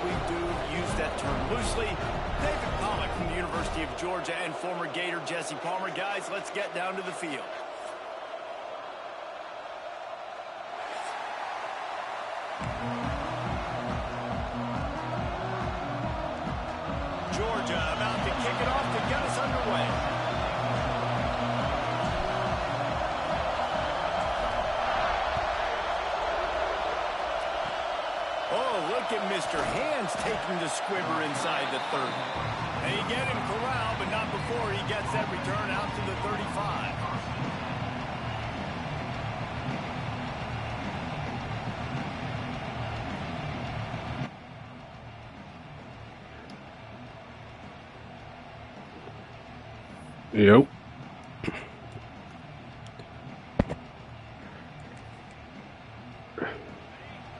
we do use that term loosely. David Pollock from the University of Georgia and former Gator Jesse Palmer. Guys, let's get down to the field. Georgia about to kick it off to get us underway. Oh, look at Mr. Hands taking the squibber inside the 30. They get him corralled, but not before he gets that return out to the 35. Yep.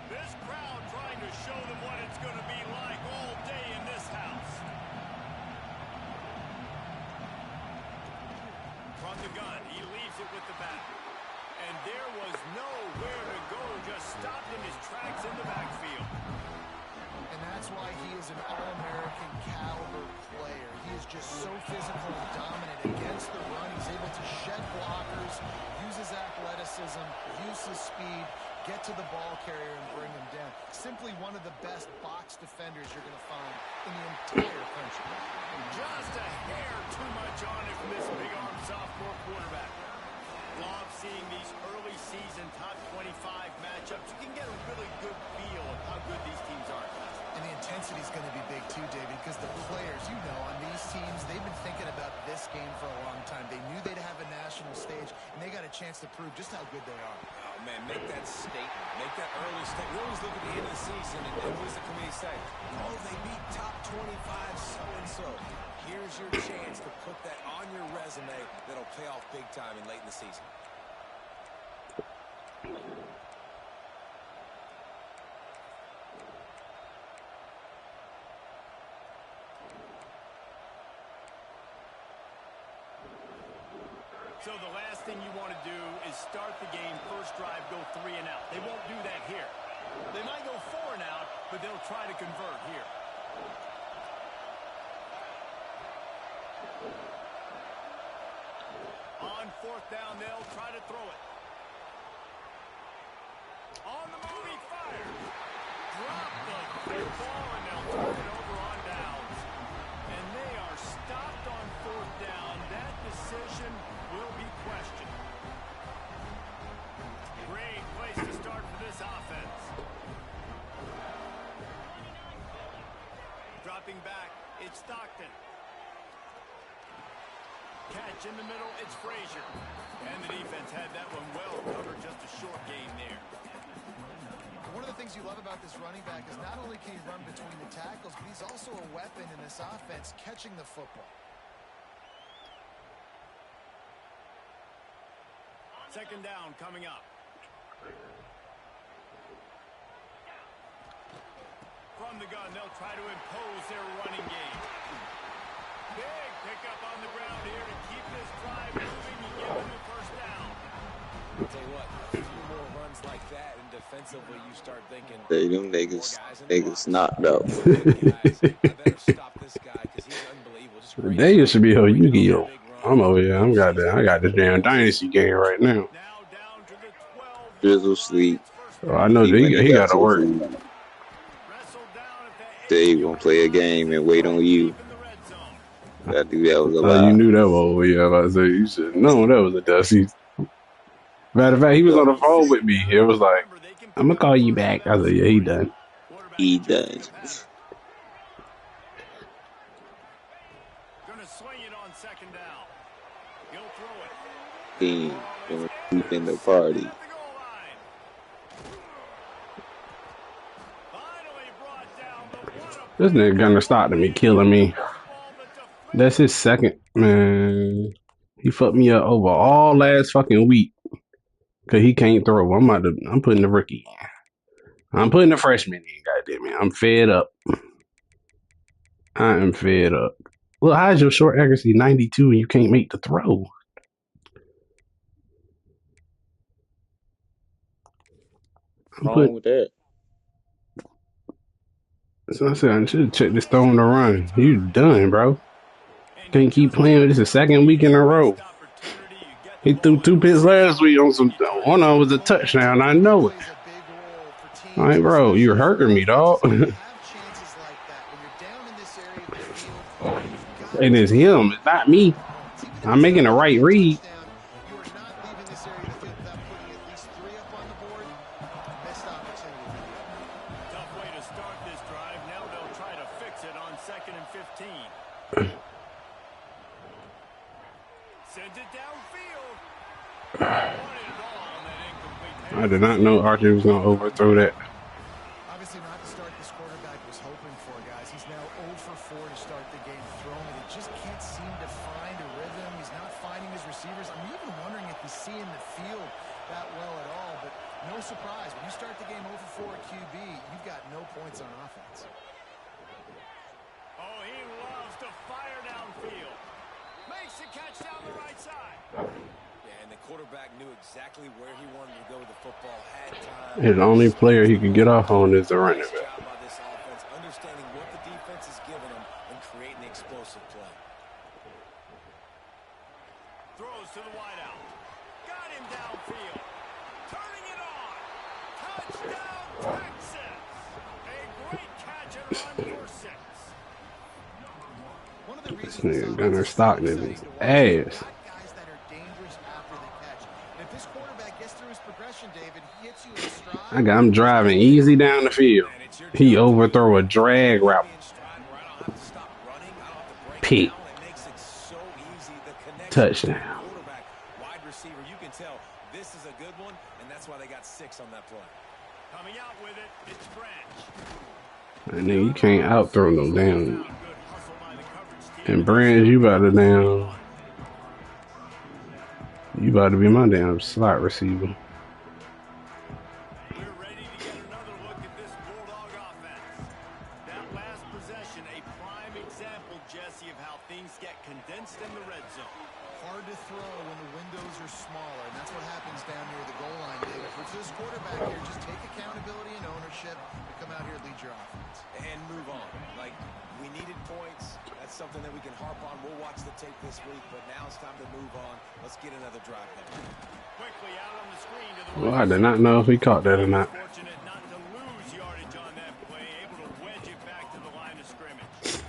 This crowd trying to show them what it's going to be like all day in this house. From the gun, he leaves it with the back. And there was nowhere to go, just stopped in his tracks in the backfield. And that's why he is an All-American caliber player. He is just so physical and dominant against the run. He's able to shed blockers, use his athleticism, use his speed, get to the ball carrier and bring him down. Simply one of the best box defenders you're going to find in the entire country. Just a hair too much on it from this big-arm sophomore quarterback. Love seeing these early season top 25 matchups. You can get a really good feel of how good these teams are. And the intensity is going to be big too, David, because the players, you know, on these teams, they've been thinking about this game for a long time. They knew they'd have a national stage, and they got a chance to prove just how good they are. Oh, man, make that statement. Make that early statement. We always look at the end of the season, and what does the committee say? Oh, they beat top 25 so-and-so. Here's your chance to put that on your resume that'll pay off big time and late in the season. So the last thing you want to do is start the game, first drive, go 3 and out. They won't do that here. They might go 4 and out, but they'll try to convert here. On 4th down, they'll try to throw it. On the move, he fires. Drop the football, and they'll turn it over on downs. And they are stopped on 4th down. That decision will be questioned. Great place to start for this offense. Dropping back, it's Stockton. Catch in the middle, it's Frazier. And the defense had that one well covered, just a short gain there. One of the things you love about this running back is not only can he run between the tackles, but he's also a weapon in this offense, catching the football. Second down coming up. From the gun, they'll try to impose their running game. Big pickup on the ground here to keep this drive moving and give them a first down. I'll tell you what, a few more runs like that, and defensively you start thinking, They them niggas knocked out. I better stop this guy because he's unbelievable. Just great. They used to be on Yu-Gi-Oh. I'm over here. I got this damn Dynasty game right now. Now down to the 12. Drizzle sleep. Oh, I know he got to work. Wrestled down at the Say you gonna play a game and wait on you. in the red zone. Gotta do that was a You lot. knew that was over here. I was about to say, you should know that was a Dusty. Matter of fact, he was on the phone with me. It was like, I'm going to call you back. I was like, yeah, he done. He done. Gonna swing it on 2nd down. He'll throw it. He gonna sleep in the party. At the goal line. Finally brought down, but what a This nigga gonna start to me, killing me. ball, but deflected. That's his second. Man, he fucked me up over all last fucking week. Because he can't throw. I'm putting the rookie in. I'm putting the freshman in, goddamn it. I'm fed up. I am fed up. Look, how's your short accuracy 92 and you can't make the throw? What's wrong with that? So I said I should check this throw on the run. You done, bro. Can't keep playing with this a second week in a row. He threw 2 picks last week on some. One of them was a touchdown. I know it. All right, bro, you're hurting me, dog. And it's him, it's not me. I'm making the right read. Tough way to start this drive. Now they'll try to fix it on 2nd and 15. Sends it downfield. Wanted it all on that incomplete pass. I did not know Archie was going to overthrow that. Obviously not the start this quarterback was hoping for, guys. He's now 0 for 4 to start the game throwing it. He just can't seem to find a rhythm. He's not finding his receivers. I'm even wondering if he's seeing the field that well at all. But no surprise. When you start the game 0 for 4 at QB, you've got no points on offense. Oh, he loves to fire downfield. Makes the catch down the right side. Yeah, and the quarterback knew exactly where he wanted to go with the football. Had time. His only player he could get off on is the running Nice back. job by this offense, understanding what the defense is giving them and creating the explosive play. Throws to the wideout. Got him downfield. Turning it on. Touchdown, Texas. A great catch and run for 6. One of the This reasons nigga Gunnar Stockton is ass. guys that are dangerous after the catch. And if this quarterback gets through his progression, David, he hits you in stride. I got him driving easy down the field. He overthrow a drag route. Pick. Touchdown. Wide receiver, you can tell this is a good one, and that's why they got 6 on that play. Coming out with it, it's Branch. And then you can't outthrow no damn. Good hustle by the coverage team. And Brands, you about to down. You about to be my damn slot receiver. We're ready to get another look at this Bulldog offense. That last possession, a prime example, Jesse, of how things get condensed in the red zone. Hard to throw when the windows are smaller, and that's what happens down near the goal line, David. For this quarterback here, just take accountability and ownership and come out here and lead your offense. And move on. Like, we needed points. That's something that we can harp on. We'll watch the tape this week, but now it's time to move on. Let's get another drive going. Quickly out on the screen to the Well, I did not know if he caught that or not. Fortunate not to lose yardage on that play, able to wedge it back to the line of scrimmage.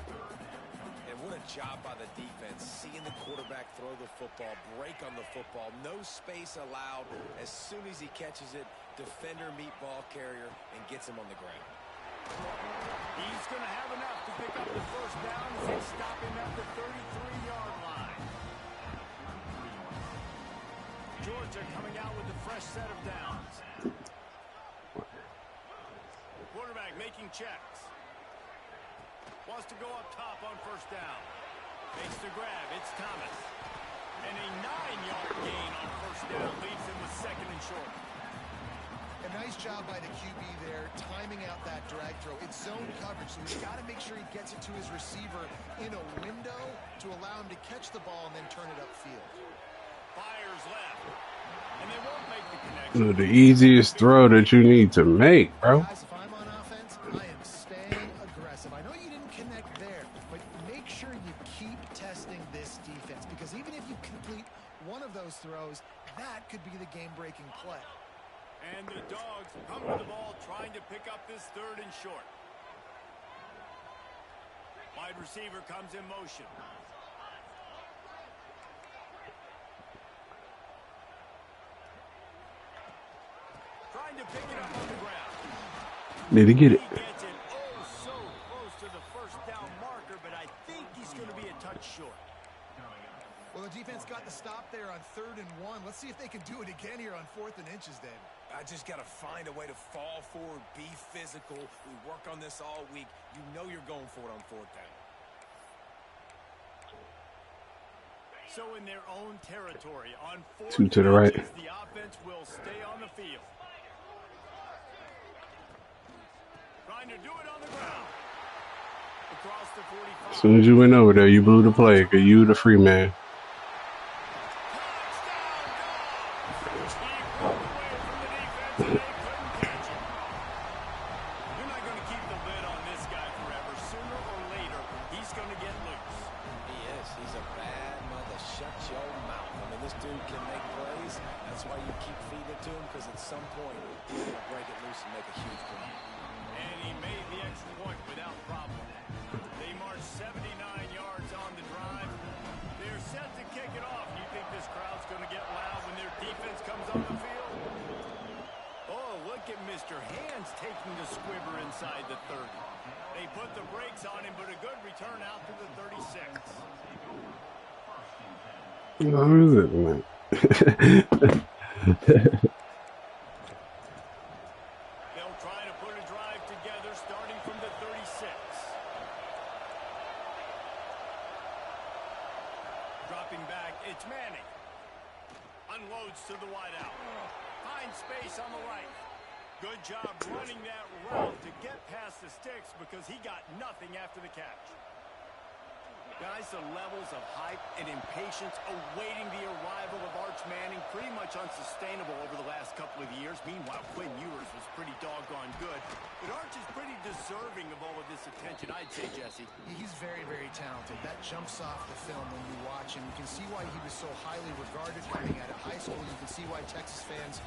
And what a job by the defense, seeing the quarterback throw the football, break on the football, no space allowed. As soon as he catches it, defender meet ball carrier and gets him on the ground. He's going to have enough to pick up the first down as they stop him at the 33-yard line. Georgia coming out with a fresh set of downs. Quarterback making checks. Wants to go up top on first down. Makes the grab. It's Thomas. And a 9-yard gain on first down leaves him with 2nd and short. A nice job by the QB there, timing out that drag throw. It's zone coverage, so he's got to make sure he gets it to his receiver in a window to allow him to catch the ball and then turn it upfield. Fires left. And they won't make the connection. The easiest throw that you need to make, bro. Guys, if I'm on offense, I am staying aggressive. I know you didn't connect there, but make sure you keep testing this defense, because even if you complete one of those throws, that could be the game-breaking play. And the Dogs come to the ball trying to pick up this 3rd and short. Wide receiver comes in motion. Trying to pick it up on the ground. Did he get it? He gets it so close to the first down marker, but I think he's going to be a touch short. Well, the defense got the stop there on 3rd and 1. Let's see if they can do it again here on 4th and inches, David. I just got to find a way to fall forward, be physical. We work on this all week. You know you're going for it on 4th down. So in their own territory, on 4th 2 to the right. inches, the offense will stay on the field. Trying to do it on the ground. Across the 45. As soon as you went over there, you blew the play because you the free man. You're not going to keep the lid on this guy make a huge play. And he made the extra point without problem. They marched 79 yards on the drive. They're set to kick it off. You think this crowd's going to get loud when their defense comes on the field? Oh, look at Mr. Hands taking the squibber inside the 30. They put the brakes on him, but a good return out to the 36. How is it, man? They'll try to put a drive together starting from the 36. Dropping back, it's Manning. Unloads to the wideout. Finds space on the right. Good job running that route to get past the sticks because he got nothing after the catch. Guys, the levels of hype and impatience awaiting the arrival of Arch Manning pretty much unsustainable over the last couple of years. Meanwhile, Quinn Ewers was pretty doggone good. But Arch is pretty deserving of all of this attention, I'd say, Jesse. He's very, very talented. That jumps off the film when you watch him. You can see why he was so highly regarded coming out of high school. You can see why Texas fans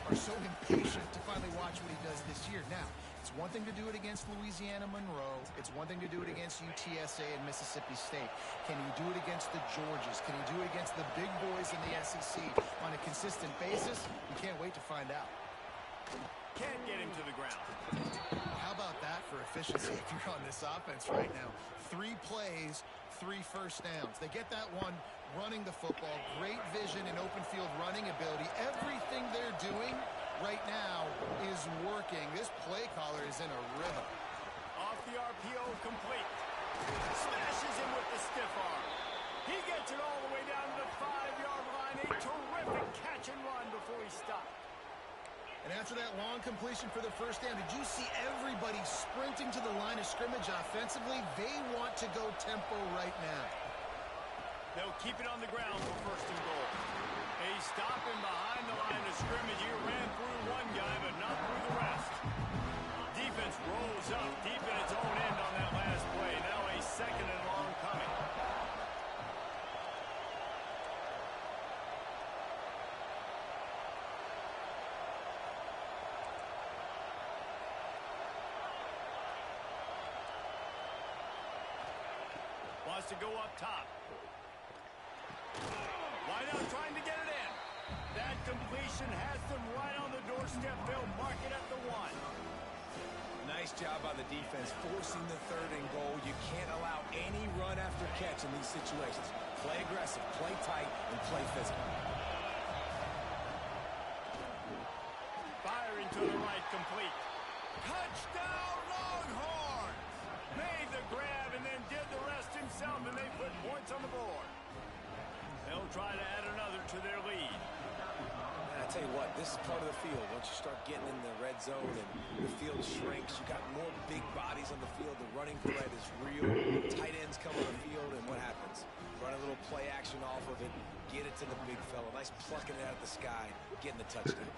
are so impatient to finally watch what he does this year. Now, it's one thing to do it against Louisiana Monroe. It's one thing to do it against UTSA and Mississippi State. Can he do it against the Georgias? Can he do it against the big boys in the SEC on a consistent basis? We can't wait to find out. Can't get him to the ground. How about that for efficiency if you're on this offense right now? 3 plays, 3 first downs. They get that one running the football. Great vision and open field running ability. Everything they're doing right now is working. This play caller is in a rhythm. Off the RPO, complete. Smashes him with the stiff arm. He gets it all the way down to the 5-yard line. A terrific catch and run before he stopped. And after that long completion for the first down, did you see everybody sprinting to the line of scrimmage offensively? They want to go tempo right now. They'll keep it on the ground for first and goal. They stop him behind the line of scrimmage. He ran through one guy, but not through the rest. Defense rolls up deep in its own end on that last play. Now a second and long coming. Wants to go up top. Wideout trying to get it in. That completion has them right on the doorstep. They'll mark it at the 1. Nice job by the defense, forcing the 3rd and goal. You can't allow any run after catch in these situations. Play aggressive, play tight, and play physical. Firing to the right, complete. Touchdown, Longhorn! Made the grab and then did the rest himself, and they put points on the board. They'll try to add another to their lead. And I tell you what, this is part of the field. Once you start getting in the red zone and the field shrinks, you got more big bodies on the field. The running threat is real. Tight ends come on the field, and what happens? Run a little play action off of it, get it to the big fella. Nice plucking it out of the sky, getting the touchdown.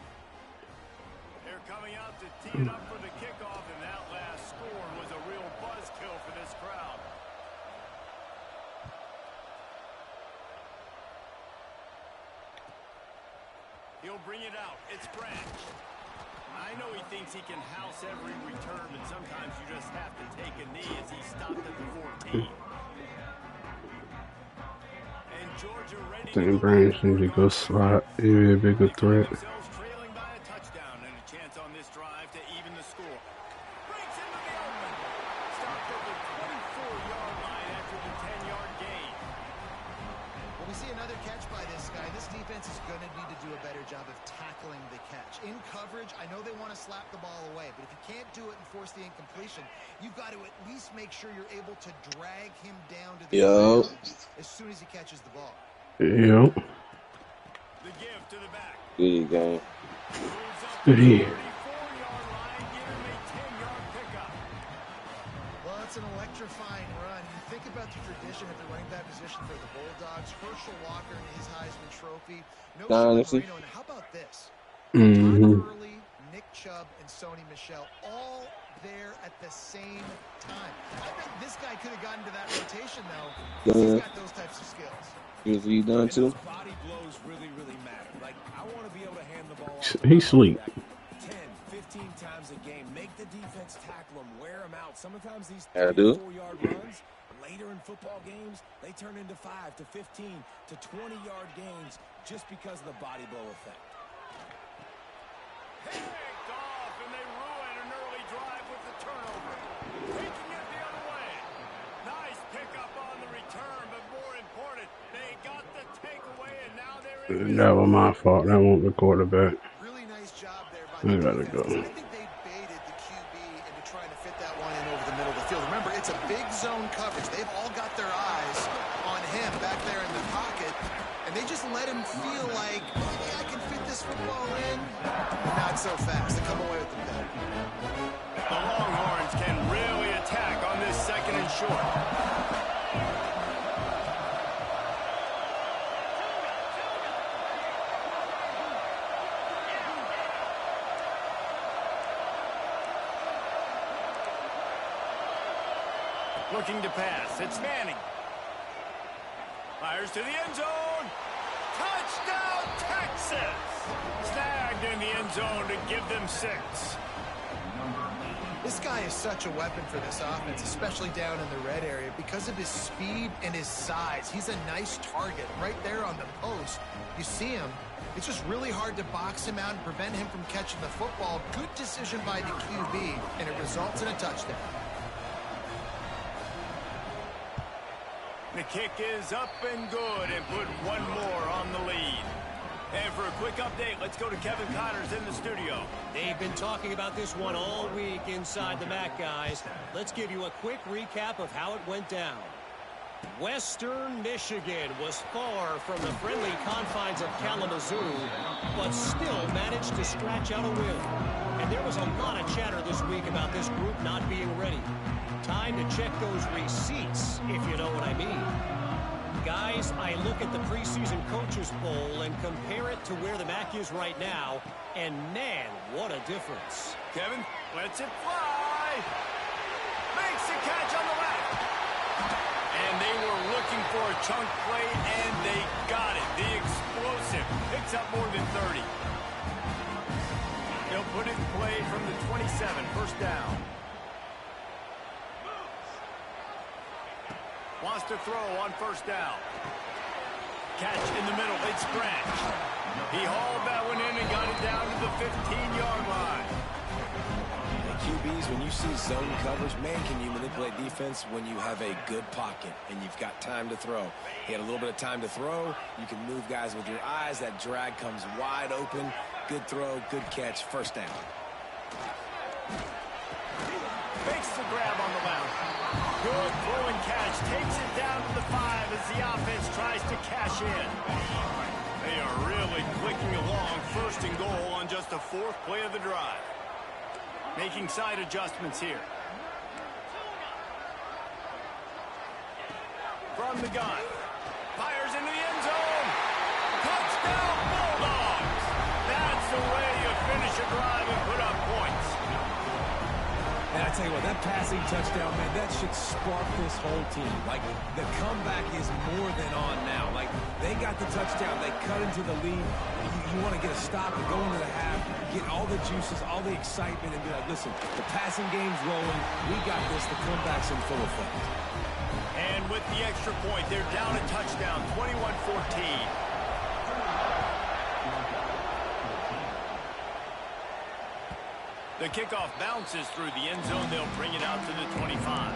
They're coming out to tee it up for the kickoff, and that last score was a real buzzkill for this crowd. He'll bring it out. It's Branch. I know he thinks he can house every return, but sometimes you just have to take a knee as he stopped at the 14. And Georgia ready to Damn, Branch needs to go slot. He'd be a bigger threat. themselves trailing by a touchdown and a chance on this drive to even the score. Breaks into the open. Stopped at the 24-yard line after the 10-yard gain. When we see another catch by this guy, this defense is going to need to do a better job of tackling the catch. In coverage, I know they want to slap the ball away, but if you can't do it and force the incompletion, you've got to at least make sure you're able to drag him down to the ground as soon as he catches the ball. Yep. The give to the back. Good game. Moves up Good to the here. 34-yard line, give him a 10-yard pickup. Well, it's an electrifying run. You think about the tradition of the running back position for the Bulldogs. Herschel Walker and his Heisman Trophy. No Dynasty. Marino. And how about this? Mm-hmm. Todd Gurley, Nick Chubb, and Sony Michel all there at the same time. I bet this guy could have gotten to that rotation, though. He's got those types of skills. Is he done And too? those body blows really, really matter. Like, I want to be able to hand the ball off He to my sleep. running back 10, 15 15 times a game. Make the defense tackle them, wear them out. Sometimes these I 3 do. or 4 yard runs, later in football games, they turn into 5 to 15 to 20-yard gains just because of the body blow effect. Picked off, and they ruin an early drive with the turnover. Taking it the other way. Nice pickup on the return, but more important, they got the takeaway, and now they're in. That was my fault. That won't the quarterback. Really nice job there by I the gotta defense. go. I think they baited the QB into trying to fit that one in over the middle of the field. Remember, it's a big zone coverage. They've all got their eyes on him back there in the pocket, and they just let him feel like, maybe I can fit this football in. Not so fast. They come away with the pick. The Longhorns can really attack on this 2nd and short. Looking to pass. It's Manning. Fires to the end zone. Touchdown, Texas! Snagged in the end zone to give them 6. This guy is such a weapon for this offense, especially down in the red area, because of his speed and his size. He's a nice target right there on the post. You see him. It's just really hard to box him out and prevent him from catching the football. Good decision by the QB, and it results in a touchdown. The kick is up and good, and put one more on the lead. And for a quick update, let's go to Kevin Connors in the studio. They've been talking about this one all week inside the MAC, guys. Let's give you a quick recap of how it went down. Western Michigan was far from the friendly confines of Kalamazoo, but still managed to scratch out a win. And there was a lot of chatter this week about this group not being ready. Time to check those receipts, if you know what I mean. Guys, I look at the preseason coaches poll and compare it to where the MAC is right now, and man, what a difference. Kevin lets it fly. Makes the catch on the left. And they were looking for a chunk play, and they got it. The explosive picks up more than 30. They'll put it in play from the 27, 1st down. Wants to throw on 1st down. Catch in the middle. It's Branch. He hauled that one in and got it down to the 15-yard line. And QBs, when you see zone coverage, man, can you manipulate defense when you have a good pocket and you've got time to throw. He had a little bit of time to throw. You can move guys with your eyes. That drag comes wide open. Good throw, good catch, 1st down. Makes the grab on the left. Good throw and catch. Takes it down to the 5 as the offense tries to cash in. They are really clicking along, 1st and goal on just the 4th play of the drive. Making side adjustments here. From the gun. Fires into the end zone. Touchdown, Bulldogs. That's the way you finish a drive and put up points. And I tell you what, that passing touchdown, man, that should spark this whole team. Like, the comeback is more than on now. Like, they got the touchdown. They cut into the lead. You want to get a stop and go into the half, get all the juices, all the excitement, and be like, listen, the passing game's rolling. We got this. The comeback's in full effect. And with the extra point, they're down a touchdown, 21-14. The kickoff bounces through the end zone. They'll bring it out to the 25.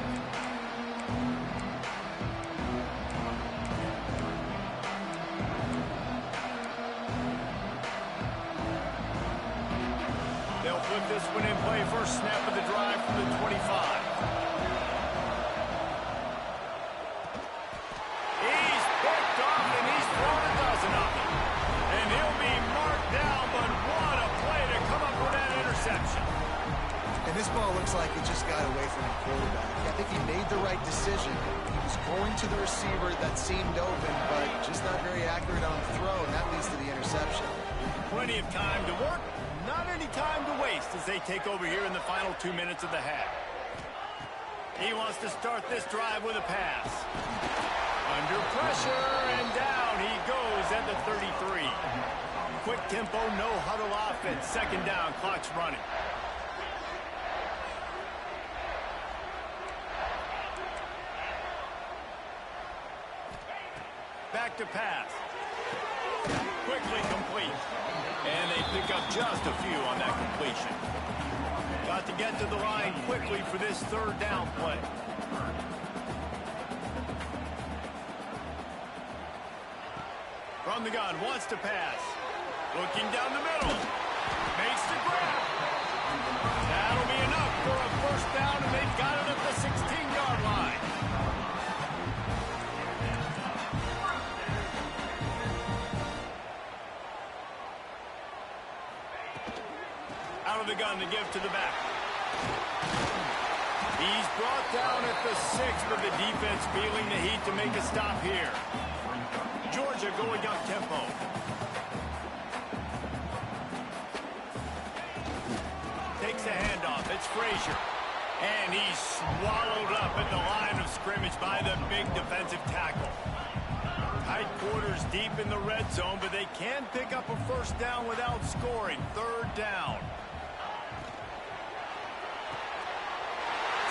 They'll put this one in play. 1st snap of the drive from the 25. He's picked off, and he's thrown a dozen of them. And he'll be marked down, but what a play to come up with that interception. And this ball looks like it just got away from the quarterback. I think he made the right decision. He was going to the receiver that seemed open, but just not very accurate on the throw, and that leads to the interception. Plenty of time to work, not any time to waste as they take over here in the final 2 minutes of the half. He wants to start this drive with a pass. Under pressure, and down he goes at the 33. Quick tempo, no huddle offense. 2nd down, clock's running. to pass. Quickly complete. And they pick up just a few on that completion. Got to get to the line quickly for this third down play. From the gun, wants to pass. Looking down the middle. Makes the grab. That'll be enough for a first down, and they've got it at the 16-yard line. Out of the gun to give to the back. He's brought down at the 6, but the defense feeling the heat to make a stop here. Georgia going up tempo. Takes a handoff. It's Frazier. And he's swallowed up at the line of scrimmage by the big defensive tackle. Tight quarters deep in the red zone, but they can pick up a first down without scoring. Third down.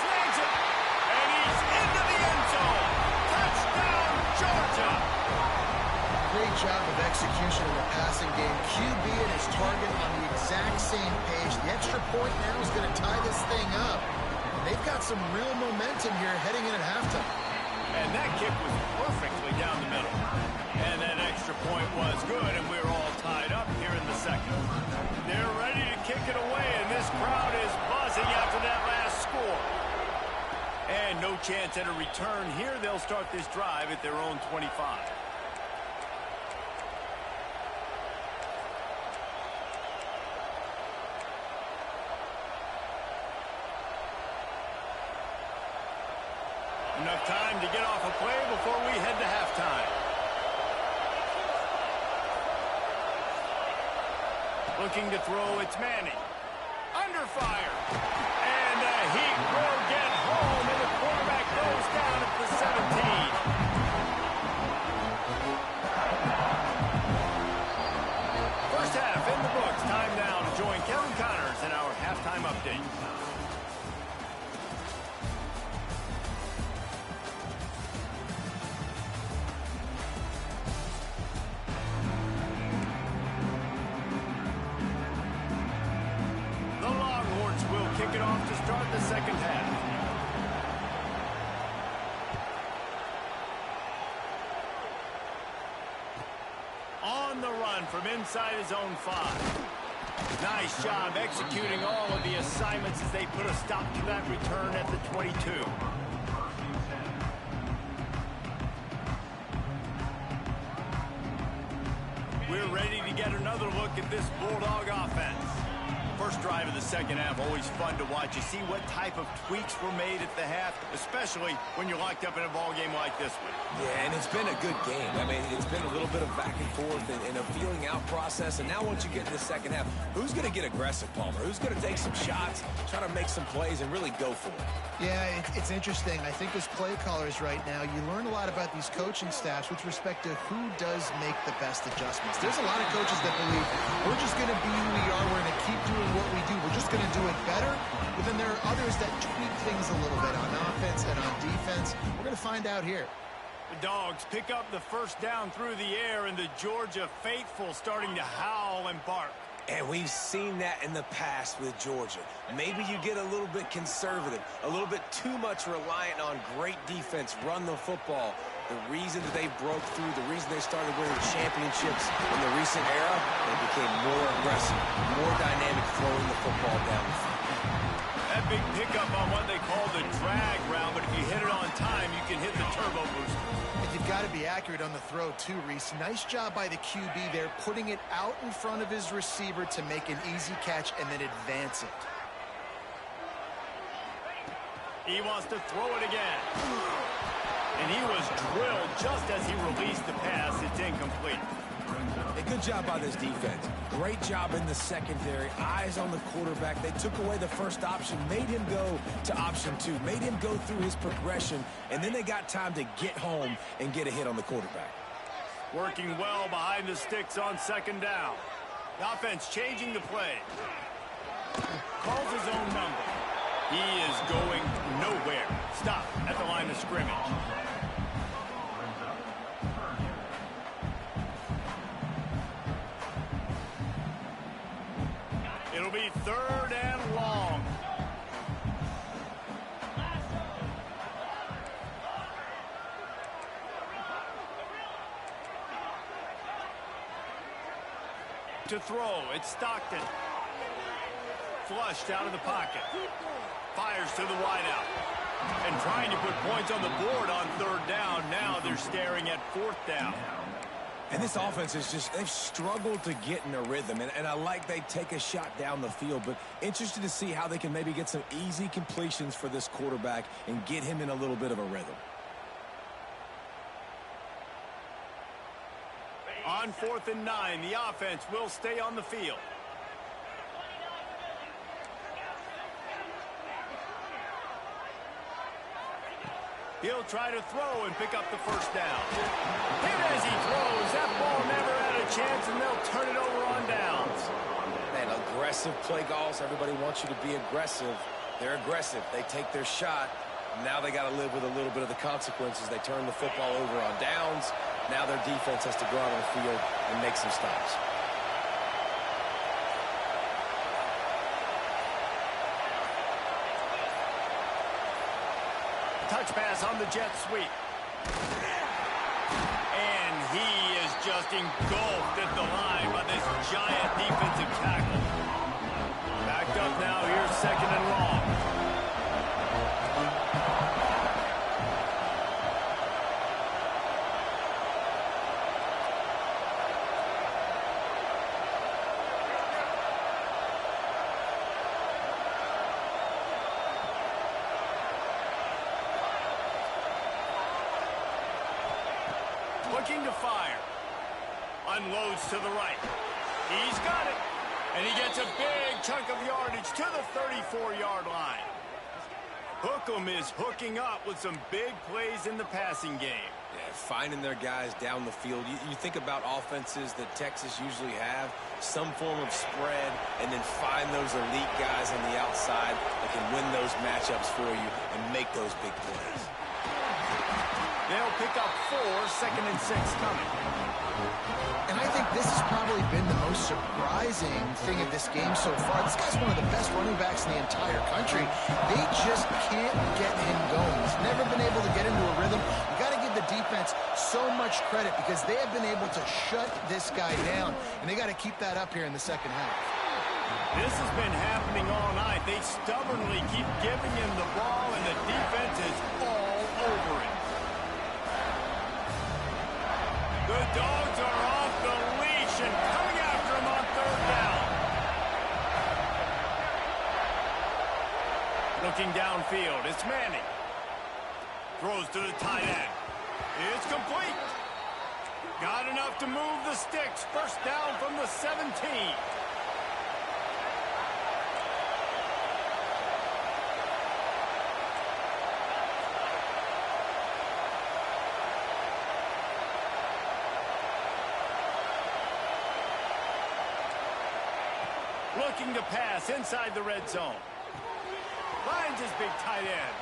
Flags it. And he's into the end zone. Touchdown, Georgia. Great job of execution in the passing game. QB and his target on the exact same page. The extra point now is going to tie this thing up. And they've got some real momentum here heading in at halftime. And that kick was perfectly down the middle. And that extra point was good, and we're all tied up here in the second. They're ready to kick it away, and this crowd is buzzing after that last score. And no chance at a return here. They'll start this drive at their own 25. Enough time to get off a play before we head to halftime. Looking to throw, it's Manning. Under fire. And the Heat will get home, and the quarterback goes down at the 17. First half in the books. Time now to join Kevin Connors in our halftime update. Kick it off to start the second half. On the run from inside his own 5. Nice job executing all of the assignments as they put a stop to that return at the 22. We're ready to get another look at this Bulldog offense. First drive of the second half, always fun to watch. You see what type of tweaks were made at the half, especially when you're locked up in a ball game like this one. Yeah, and it's been a good game. I mean, it's been a little bit of back and forth and a feeling out process. And now once you get in the second half, who's going to get aggressive, Palmer? Who's going to take some shots, try to make some plays, and really go for it? Yeah, it's interesting. I think as play callers right now, you learn a lot about these coaching staffs with respect to who does make the best adjustments. There's a lot of coaches that believe we're just going to be who we are. We're going to keep doing what we do. We're just going to do it better. But then there are others that tweak things a little bit on offense and on defense. We're going to find out here. The Dogs pick up the first down through the air, and the Georgia faithful starting to howl and bark. And we've seen that in the past with Georgia. Maybe you get a little bit conservative, a little bit too much reliant on great defense, run the football. The reason that they broke through, the reason they started winning championships in the recent era, they became more aggressive, more dynamic throwing the football down the field. That big pickup on what they call the drag route, but if you hit it on time, you can hit the turbo booster. And you've got to be accurate on the throw too, Reese. Nice job by the QB there, putting it out in front of his receiver to make an easy catch and then advance it. He wants to throw it again. And he was drilled just as he released the pass. It's incomplete. A good job by this defense. Great job in the secondary. Eyes on the quarterback. They took away the first option, made him go to option 2, made him go through his progression, and then they got time to get home and get a hit on the quarterback. Working well behind the sticks on second down. The offense changing the play. Calls his own number. He is going nowhere. Stop at the line of scrimmage. 3rd and long. To throw, it's Stockton. Flushed out of the pocket. Fires to the wideout. And trying to put points on the board on 3rd down. Now they're staring at 4th down. And this offense is just, they've struggled to get in a rhythm. And I like they take a shot down the field, but interested to see how they can maybe get some easy completions for this quarterback and get him in a little bit of a rhythm. On 4th and 9, the offense will stay on the field. He'll try to throw and pick up the 1st down. Hit as he throws. That ball never had a chance, and they'll turn it over on downs. Man, aggressive play calls. Everybody wants you to be aggressive. They're aggressive. They take their shot. Now they got to live with a little bit of the consequences. They turn the football over on downs. Now their defense has to go out on the field and make some stops. Touch pass on the jet sweep. And he is just engulfed at the line by this giant defensive tackle. Backed up now. Here's 2nd and long. Looking to fire. Unloads to the right. He's got it. And he gets a big chunk of yardage to the 34-yard line. Hookem is hooking up with some big plays in the passing game. Yeah, finding their guys down the field. You think about offenses that Texas usually have, some form of spread, and then find those elite guys on the outside that can win those matchups for you and make those big plays. They'll pick up 4, 2nd and 6 coming. And I think this has probably been the most surprising thing of this game so far. This guy's one of the best running backs in the entire country. They just can't get him going. He's never been able to get into a rhythm. You got to give the defense so much credit because they have been able to shut this guy down, and they got to keep that up here in the 2nd half. This has been happening all night. They stubbornly keep giving him the ball, and the defense is all over it. The Dogs are off the leash and coming after him on 3rd down. Looking downfield, it's Manning. Throws to the tight end. It's complete. Got enough to move the sticks. 1st down from the 17. Looking to pass inside the red zone. Finds his big tight end.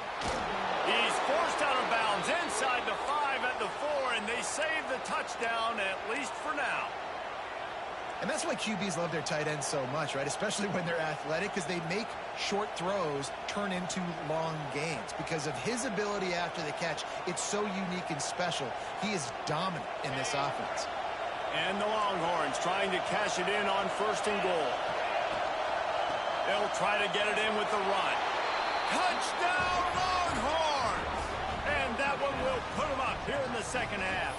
He's forced out of bounds inside the 5 at the 4, and they save the touchdown, at least for now. And that's why QBs love their tight ends so much, right? Especially when they're athletic, because they make short throws turn into long gains. Because of his ability after the catch, it's so unique and special. He is dominant in this offense. And the Longhorns trying to cash it in on 1st and goal. They'll try to get it in with the run. Touchdown, Longhorns! And that one will put them up here in the 2nd half.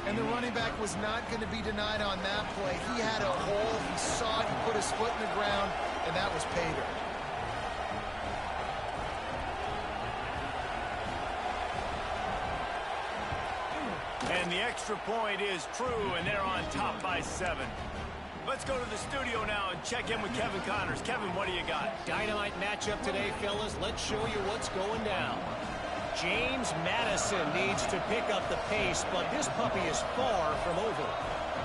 And the running back was not going to be denied on that play. He had a hole. He saw it. He put his foot in the ground, and that was pay dirt. And the extra point is true, and they're on top by 7. Let's go to the studio now and check in with Kevin Connors. Kevin, what do you got? Dynamite matchup today, fellas. Let's show you what's going down. James Madison needs to pick up the pace, but this puppy is far from over.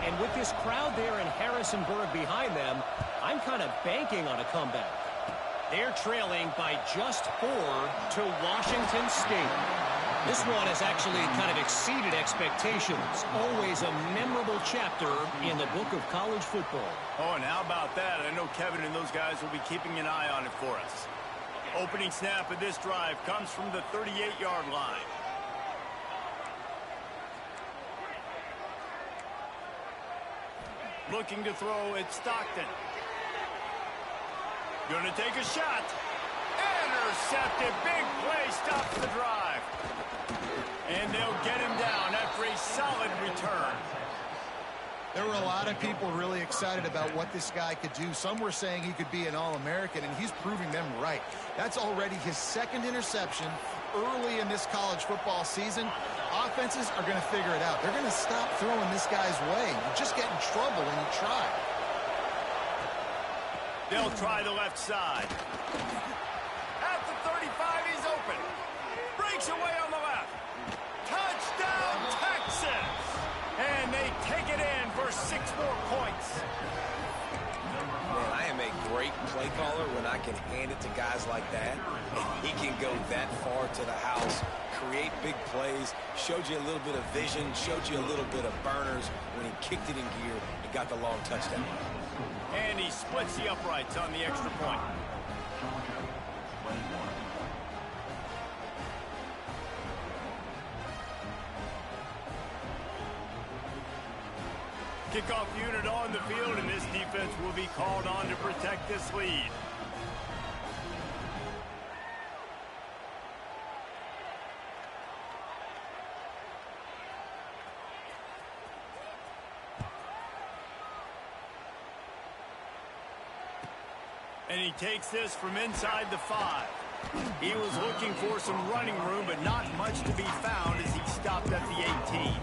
And with this crowd there in Harrisonburg behind them, I'm kind of banking on a comeback. They're trailing by just 4 to Washington State. This one has actually kind of exceeded expectations. Always a memorable chapter in the book of college football. Oh, and how about that? I know Kevin and those guys will be keeping an eye on it for us. Opening snap of this drive comes from the 38-yard line. Looking to throw, it's Stockton. Going to take a shot. Intercepted. Big play stops the drive. And they'll get him down after a solid return. There were a lot of people really excited about what this guy could do. Some were saying he could be an All-American, and he's proving them right. That's already his second interception early in this college football season. Offenses are going to figure it out. They're going to stop throwing this guy's way. You just get in trouble when you try. They'll try the left side. At the 35, he's open. Breaks away on the left. Touchdown, Texas! And they take it in for 6 more points. Man, I am a great play caller when I can hand it to guys like that. And he can go that far to the house, create big plays, showed you a little bit of vision, showed you a little bit of burners when he kicked it in gear and got the long touchdown. And he splits the uprights on the extra point. Kickoff unit on the field, and this defense will be called on to protect this lead. And he takes this from inside the 5. He was looking for some running room, but not much to be found as he stopped at the 18.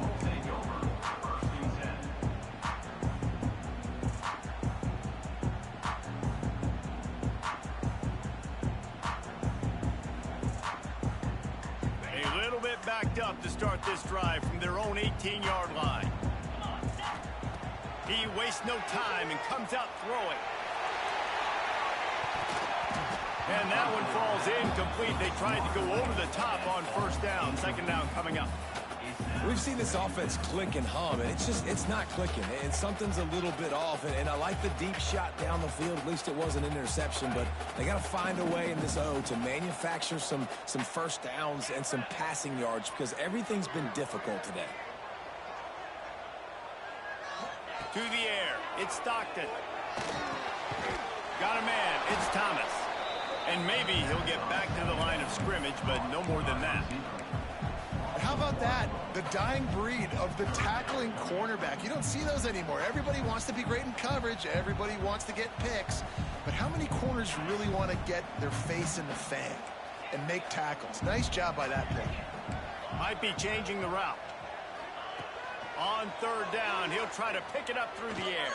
A little bit backed up to start this drive from their own 18-yard line. He wastes no time and comes out throwing. And that one falls incomplete. They tried to go over the top on first down. Second down coming up. We've seen this offense click and hum, and it's not clicking, and something's a little bit off. And I like the deep shot down the field. At least it wasn't an interception, but they got to find a way in this O to manufacture some first downs and some passing yards because everything's been difficult today. To the air, it's Stockton. Got a man, it's Thomas. And maybe he'll get back to the line of scrimmage, but no more than that. How about that? The dying breed of the tackling cornerback. You don't see those anymore. Everybody wants to be great in coverage. Everybody wants to get picks. But how many corners really want to get their face in the fan and make tackles? Nice job by that pick. Might be changing the route. On third down, he'll try to pick it up through the air.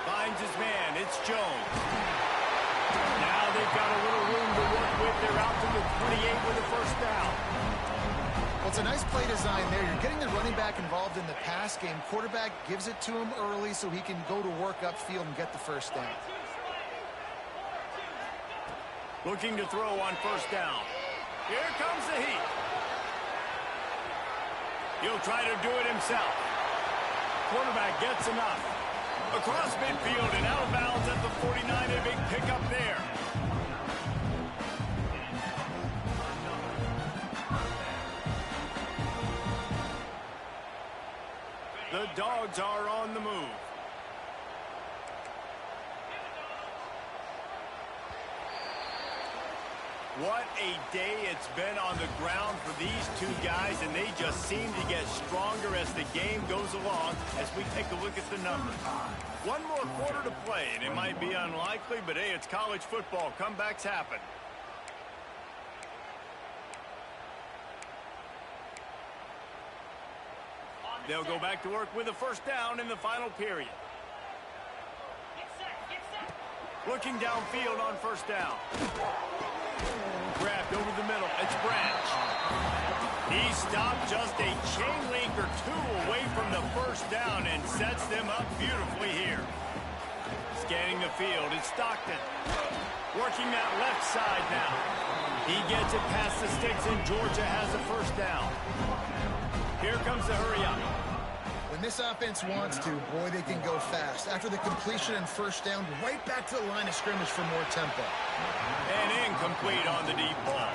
Finds his man. It's Jones. Now they've got a little room to work with. They're out to the 28 with a first down. Well, it's a nice play design there. You're getting the running back involved in the pass game. Quarterback gives it to him early so he can go to work upfield and get the first down. Looking to throw on first down. Here comes the heat. He'll try to do it himself. Quarterback gets enough. Across midfield and out of bounds at the 49. A big pickup there. The Dogs are on the move. What a day it's been on the ground for these two guys, and they just seem to get stronger as the game goes along as we take a look at the numbers. One more quarter to play, and it might be unlikely, but hey, it's college football. Comebacks happen. They'll go back to work with a first down in the final period. Looking downfield on first down. Grabbed over the middle. It's Branch. He stopped just a chain link or two away from the first down and sets them up beautifully here. Scanning the field, it's Stockton. Works working that left side now. He gets it past the sticks, and Georgia has a first down. Here comes the hurry up. When this offense wants to, boy, they can go fast. After the completion and first down, right back to the line of scrimmage for more tempo. And incomplete on the deep ball.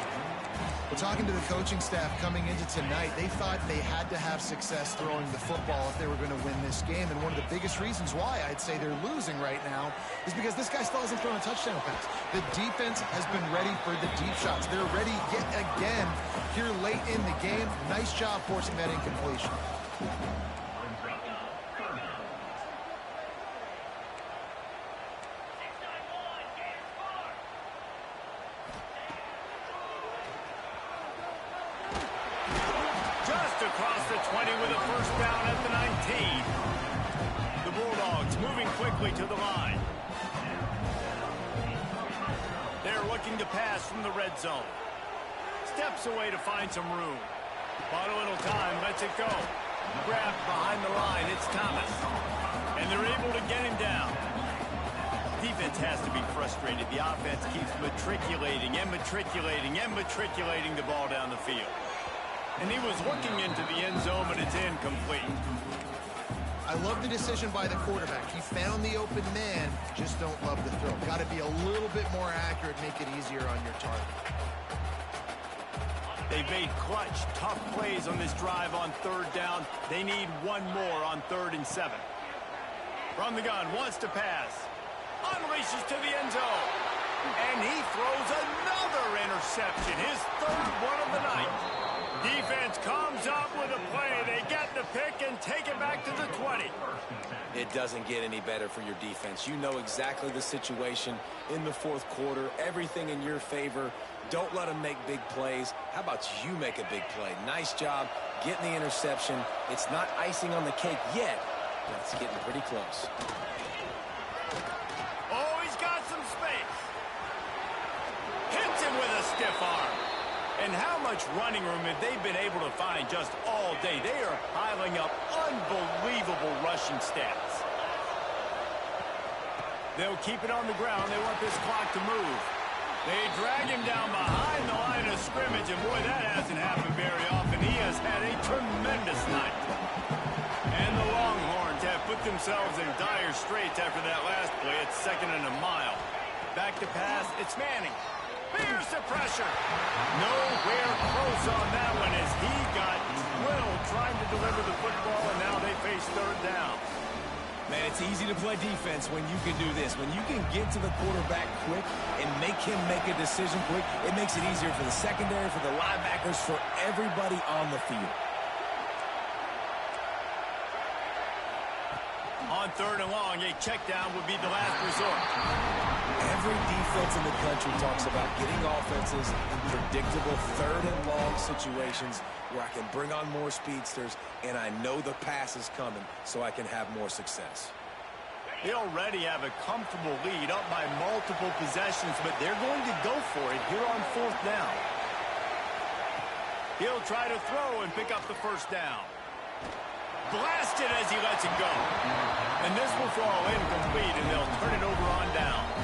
Well, talking to the coaching staff coming into tonight, they thought they had to have success throwing the football if they were going to win this game. And one of the biggest reasons why I'd say they're losing right now is because this guy still hasn't thrown a touchdown pass. The defense has been ready for the deep shots. They're ready yet again here late in the game. Nice job forcing that incompletion. Across the 20 with a first down at the 19. The Bulldogs moving quickly to the line. They're looking to pass from the red zone. Steps away to find some room. Bought a little time, lets it go. Grabbed behind the line, it's Thomas. And they're able to get him down. Defense has to be frustrated. The offense keeps matriculating and matriculating and matriculating the ball down the field. And he was looking into the end zone, but it's incomplete. I love the decision by the quarterback. He found the open man, just don't love the throw. Got to be a little bit more accurate, make it easier on your target. They've made clutch, tough plays on this drive on third down. They need one more on 3rd and 7. From the gun, wants to pass. Unleashes to the end zone. And he throws another interception, his 3rd one of the night. Defense comes up with a play. They get the pick and take it back to the 20. It doesn't get any better for your defense. You know exactly the situation in the 4th quarter. Everything in your favor. Don't let them make big plays. How about you make a big play? Nice job getting the interception. It's not icing on the cake yet, but it's getting pretty close. Oh, he's got some space. Hits him with a stiff arm. And how much running room have they been able to find just all day? They are piling up unbelievable rushing stats. They'll keep it on the ground. They want this clock to move. They drag him down behind the line of scrimmage, and boy, that hasn't happened very often. He has had a tremendous night. And the Longhorns have put themselves in dire straits after that last play. It's 2nd and a mile. Back to pass. It's Manning. Here's the pressure. Nowhere close on that one as he got drilled trying to deliver the football, and now they face 3rd down. Man, it's easy to play defense when you can do this. When you can get to the quarterback quick and make him make a decision quick, it makes it easier for the secondary, for the linebackers, for everybody on the field. On 3rd and long, a check down would be the last resort. Every defense in the country talks about getting offenses in predictable 3rd and long situations where I can bring on more speedsters and I know the pass is coming so I can have more success. They already have a comfortable lead up by multiple possessions, but they're going to go for it here on 4th down. He'll try to throw and pick up the first down. Blasted as he lets it go. And this will fall incomplete, and they'll turn it over on downs.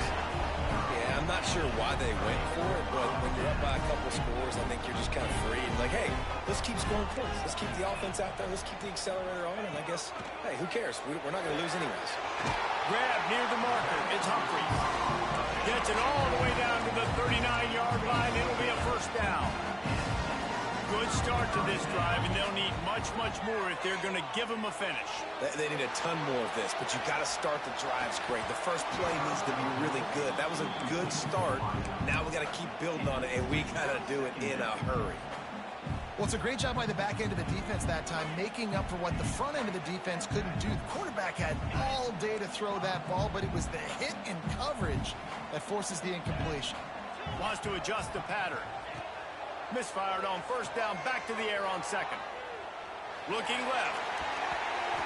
Yeah, I'm not sure why they went for it, but when you're up by a couple scores, I think you're just kind of free. And like, hey, let's keep scoring points. Let's keep the offense out there. Let's keep the accelerator on. And I guess, hey, who cares? We're not going to lose anyways. Grab near the marker. It's Humphries. Gets it all the way down to the 39-yard line. It'll be a first down. Good start to this drive, and they'll need much, much more if they're going to give them a finish. They need a ton more of this, but you got to start the drives great. The first play needs to be really good. That was a good start. Now we got to keep building on it, and we got to do it in a hurry. Well, it's a great job by the back end of the defense that time, making up for what the front end of the defense couldn't do. The quarterback had all day to throw that ball, but it was the hit in coverage that forces the incompletion. Wants to adjust the pattern. Misfired on first down, back to the air on 2nd. Looking left.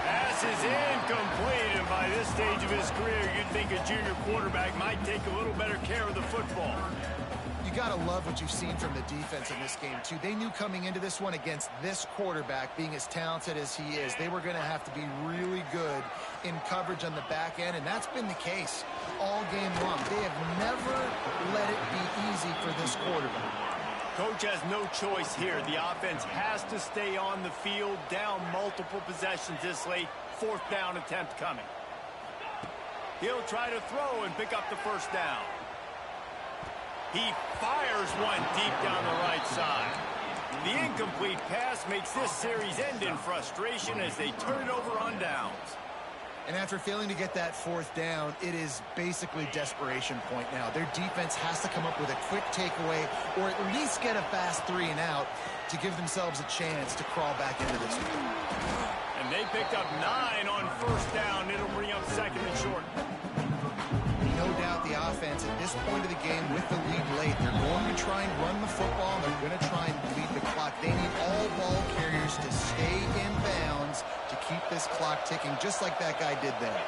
Pass is incomplete, and by this stage of his career, you'd think a junior quarterback might take a little better care of the football. You got to love what you've seen from the defense in this game, too. They knew coming into this one against this quarterback, being as talented as he is, they were going to have to be really good in coverage on the back end, and that's been the case all game long. They have never let for this quarterback. Coach has no choice here. The offense has to stay on the field, down multiple possessions this late. 4th down attempt coming. He'll try to throw and pick up the first down. He fires one deep down the right side. The incomplete pass makes this series end in frustration as they turn it over on downs. And after failing to get that 4th down, it is basically desperation point now. Their defense has to come up with a quick takeaway or at least get a fast 3 and out to give themselves a chance to crawl back into this one. And they picked up 9 on 1st down. It'll bring up 2nd and short. No doubt the offense at this point of the game with the lead late, they're going to try and run the football, and they're going to try and bleed the clock. They need all ball carriers to stay in bounds to keep this clock ticking, just like that guy did there.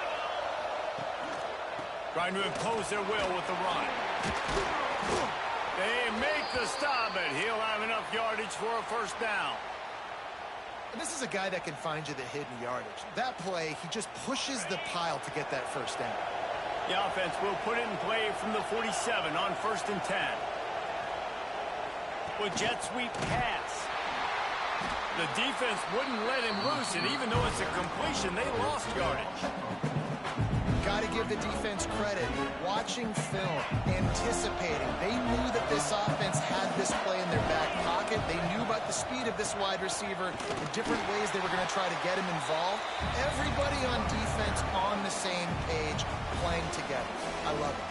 Trying to impose their will with the run. They make the stop, but he'll have enough yardage for a 1st down. And this is a guy that can find you the hidden yardage. That play, he just pushes the pile to get that 1st down. The offense will put it in play from the 47 on 1st and 10. With jet sweep pass. The defense wouldn't let him loose, and even though it's a completion, they lost yardage. Got to give the defense credit. Watching film, anticipating. They knew that this offense had this play in their back pocket. They knew about the speed of this wide receiver, the different ways they were going to try to get him involved. Everybody on defense on the same page, playing together. I love it.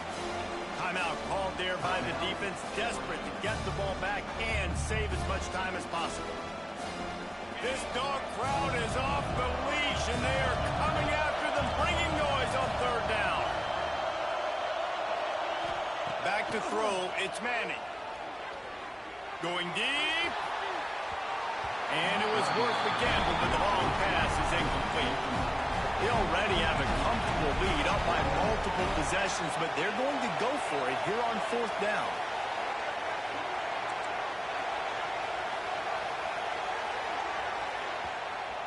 Timeout called there by the defense, desperate to get the ball back and save as much time as possible. This dog crowd is off the leash, and they are coming after them, bringing noise on 3rd down. Back to throw, it's Manning. Going deep. And it was worth the gamble, but the long pass is incomplete. They already have a comfortable lead up by multiple possessions, but they're going to go for it here on 4th down.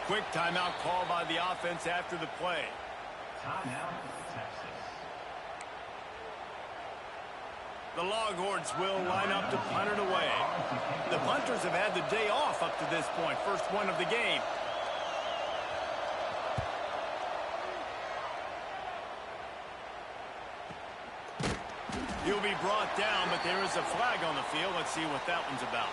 Quick timeout call by the offense after the play. Timeout, Texas. The Longhorns will line up to punt it away. The punters have had the day off up to this point. First one of the game. He'll be brought down, but there is a flag on the field. Let's see what that one's about.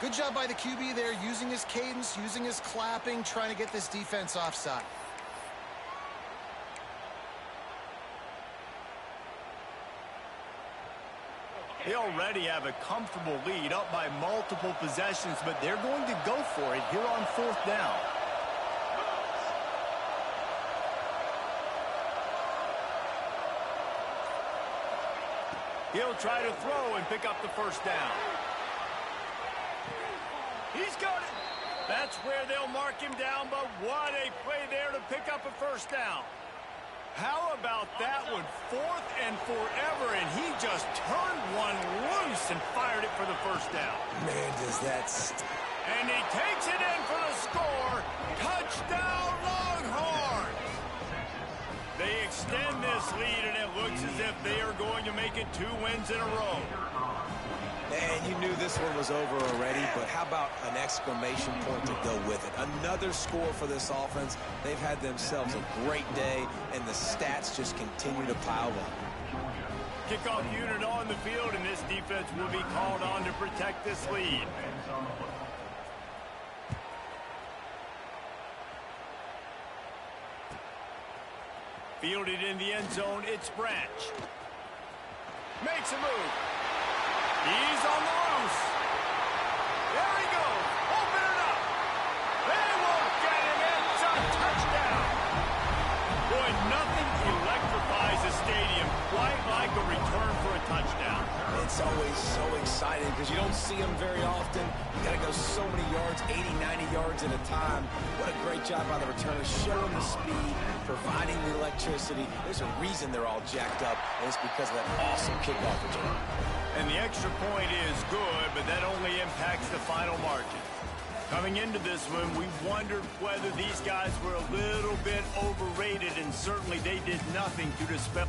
Good job by the QB there, using his cadence, using his clapping, trying to get this defense offside. They already have a comfortable lead up by multiple possessions, but they're going to go for it here on 4th down. He'll try to throw and pick up the 1st down. He's got it. That's where they'll mark him down, but what a play there to pick up a 1st down. How about that one? 4th and forever, and he just turned one loose and fired it for the 1st down. Man, does that... And he takes it in for the score. Touchdown, Longhorns! They extend this lead, and it looks as if they are going to make it 2 wins in a row. Man, you knew this one was over already, but how about an exclamation point to go with it? Another score for this offense. They've had themselves a great day, and the stats just continue to pile up. Kickoff unit on the field, and this defense will be called on to protect this lead. Fielded in the end zone, it's Branch. Makes a move. He's on the loose. There he goes. Open it up. They won't get him. It's a touchdown. Boy, nothing electrifies a stadium quite like a return for a touchdown. It's always so exciting because you don't see them very often. You got to go so many yards, 80, 90 yards at a time. What a great job by the returners, showing the speed, providing the electricity. There's a reason they're all jacked up, and it's because of that awesome kickoff return. And the extra point is good, but that only impacts the final margin. Coming into this one, we wondered whether these guys were a little bit overrated, and certainly they did nothing to dispel